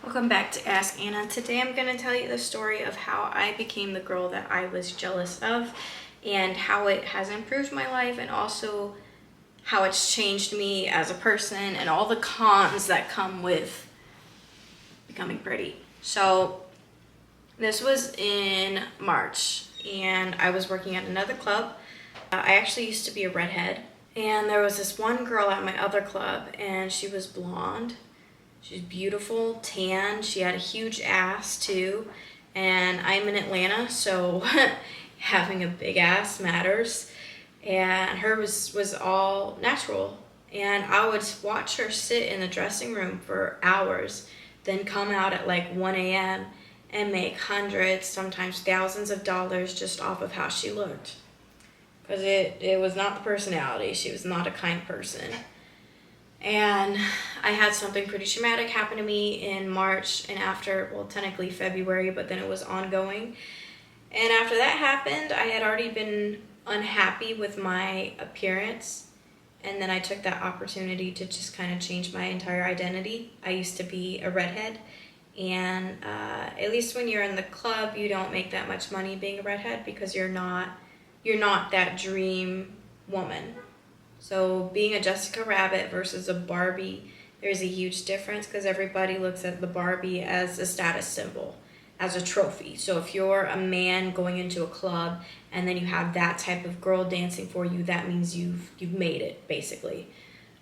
Welcome back to Ask Anna. Today I'm going to tell you the story of how I became the girl that I was jealous of and how it has improved my life and also how it's changed me as a person and all the cons that come with becoming pretty. So this was in March and I was working at another club. I actually used to be a redhead, and there was this one girl at my other club and she was blonde. She's beautiful, tan, she had a huge ass too, and I'm in Atlanta, so having a big ass matters, and her was all natural, and I would watch her sit in the dressing room for hours, then come out at like 1 a.m. and make hundreds, sometimes thousands of dollars just off of how she looked, because it was not the personality. She was not a kind person. And I had something pretty traumatic happen to me in March and after, well, technically February, but then it was ongoing. And after that happened, I had already been unhappy with my appearance. And then I took that opportunity to just kind of change my entire identity. I used to be a redhead. And at least when you're in the club, you don't make that much money being a redhead because you're not that dream woman. So being a Jessica Rabbit versus a Barbie, there's a huge difference because everybody looks at the Barbie as a status symbol, as a trophy. So if you're a man going into a club and then you have that type of girl dancing for you, that means you've made it, basically.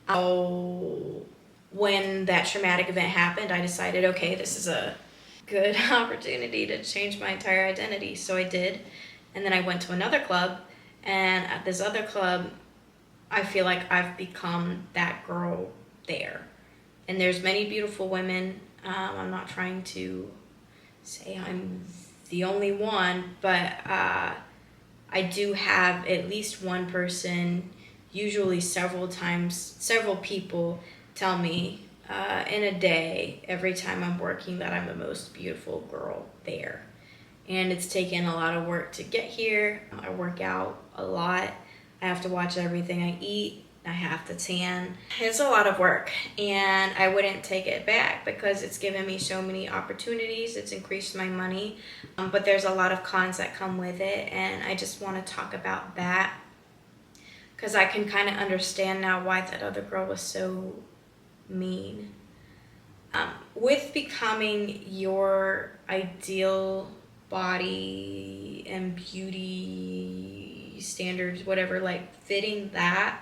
So when that traumatic event happened, I decided, okay, this is a good opportunity to change my entire identity. So I did. And then I went to another club, and at this other club, I feel like I've become that girl there. And there's many beautiful women. I'm not trying to say I'm the only one, but I do have at least one person, usually several people tell me in a day, every time I'm working, that I'm the most beautiful girl there. And it's taken a lot of work to get here. I work out a lot. I have to watch everything I eat. I have to tan. It's a lot of work, and I wouldn't take it back because it's given me so many opportunities. It's increased my money, but there's a lot of cons that come with it, and I just want to talk about that because I can kind of understand now why that other girl was so mean. With becoming your ideal body and beauty standards, whatever, like fitting that,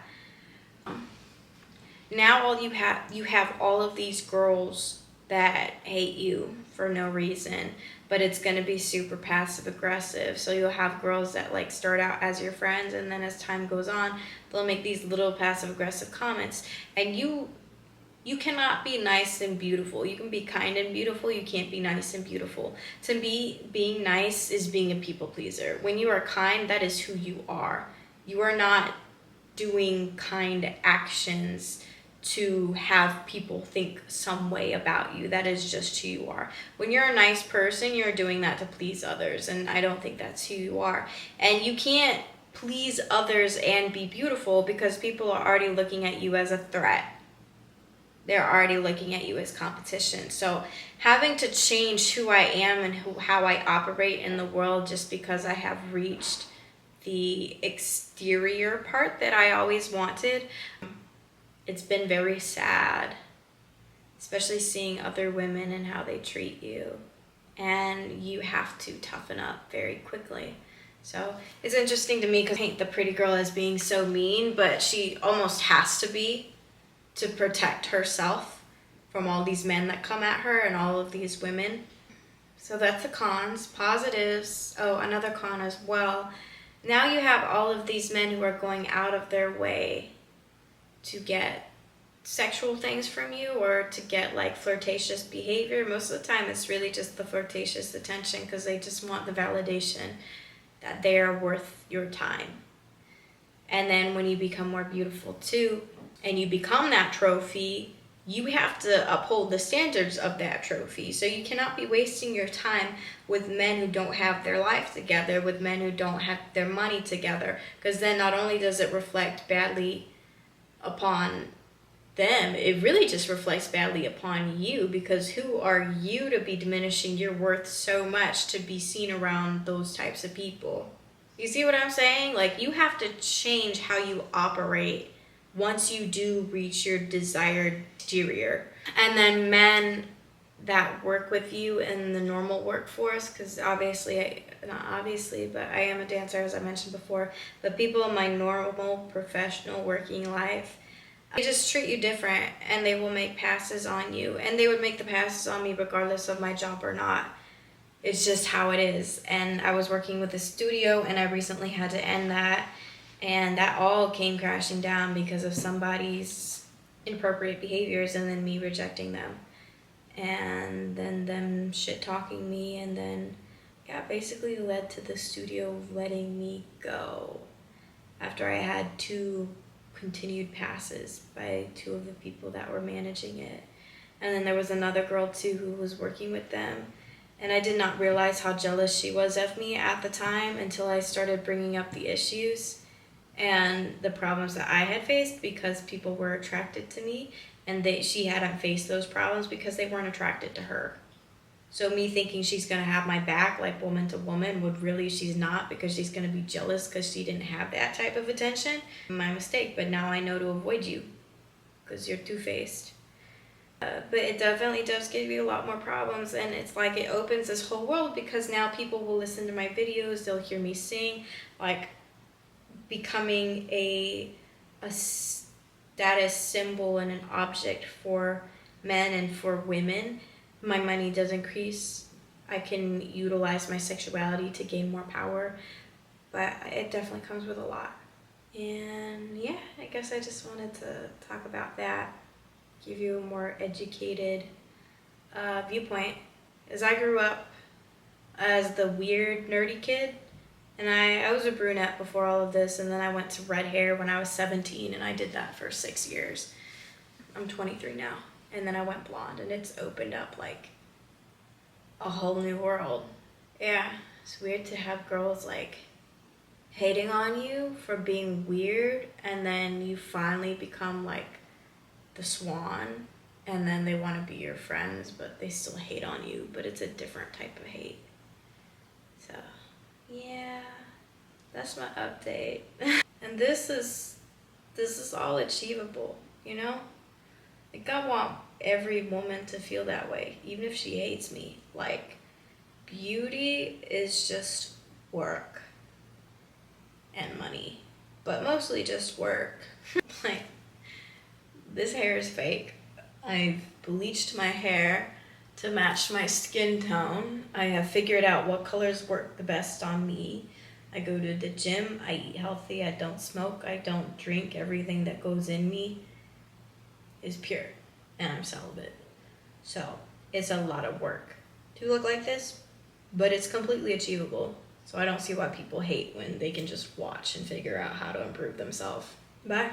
now all you have all of these girls that hate you for no reason, but it's going to be super passive aggressive. So you'll have girls that like start out as your friends, and then as time goes on, they'll make these little passive aggressive comments, and you cannot be nice and beautiful. You can be kind and beautiful. You can't be nice and beautiful. To me, being nice is being a people pleaser. When you are kind, that is who you are. You are not doing kind actions to have people think some way about you. That is just who you are. When you're a nice person, you're doing that to please others, and I don't think that's who you are. And you can't please others and be beautiful because people are already looking at you as a threat. They're already looking at you as competition. So having to change who I am and how I operate in the world just because I have reached the exterior part that I always wanted, it's been very sad, especially seeing other women and how they treat you. And you have to toughen up very quickly. So it's interesting to me because I paint the pretty girl as being so mean, but she almost has to be, to protect herself from all these men that come at her and all of these women. So that's the cons. Positives, another con as well. Now you have all of these men who are going out of their way to get sexual things from you or to get like flirtatious behavior. Most of the time it's really just the flirtatious attention because they just want the validation that they are worth your time. And then when you become more beautiful too, and you become that trophy, you have to uphold the standards of that trophy. So you cannot be wasting your time with men who don't have their life together, with men who don't have their money together, because then not only does it reflect badly upon them, it really just reflects badly upon you, because who are you to be diminishing your worth so much to be seen around those types of people? You see what I'm saying? Like, you have to change how you operate once you do reach your desired exterior. And then men that work with you in the normal workforce, because obviously, not obviously, but I am a dancer, as I mentioned before, but people in my normal professional working life, they just treat you different, and they will make passes on you, and they would make the passes on me regardless of my job or not. It's just how it is. And I was working with a studio, and I recently had to end that, and that all came crashing down because of somebody's inappropriate behaviors and then me rejecting them, and then them shit talking me, and then basically led to the studio letting me go after I had 2 continued passes by 2 of the people that were managing it. And then there was another girl too who was working with them, and I did not realize how jealous she was of me at the time until I started bringing up the issues and the problems that I had faced because people were attracted to me, and she hadn't faced those problems because they weren't attracted to her. So me thinking she's going to have my back like woman to woman, would really she's not, because she's going to be jealous because she didn't have that type of attention. My mistake, but now I know to avoid you because you're two-faced. But it definitely does give you a lot more problems, and it's like it opens this whole world, because now people will listen to my videos, they'll hear me sing, like becoming a status symbol and an object for men and for women. My money does increase. I can utilize my sexuality to gain more power, but it definitely comes with a lot. And yeah, I guess I just wanted to talk about that, give you a more educated viewpoint. As I grew up as the weird, nerdy kid, and I was a brunette before all of this, and then I went to red hair when I was 17, and I did that for 6 years. I'm 23 now. And then I went blonde, and it's opened up like a whole new world. Yeah, it's weird to have girls like hating on you for being weird, and then you finally become like the swan, and then they want to be your friends, but they still hate on you, but it's a different type of hate. So yeah, that's my update. And this is all achievable, you know? Like, I want every woman to feel that way, even if she hates me. Like, beauty is just work and money, but mostly just work. Like, this hair is fake. I've bleached my hair to match my skin tone. I have figured out what colors work the best on me. I go to the gym, I eat healthy, I don't smoke, I don't drink. Everything that goes in me is pure, and I'm celibate. So it's a lot of work to look like this, but it's completely achievable. So I don't see why people hate when they can just watch and figure out how to improve themselves. Bye.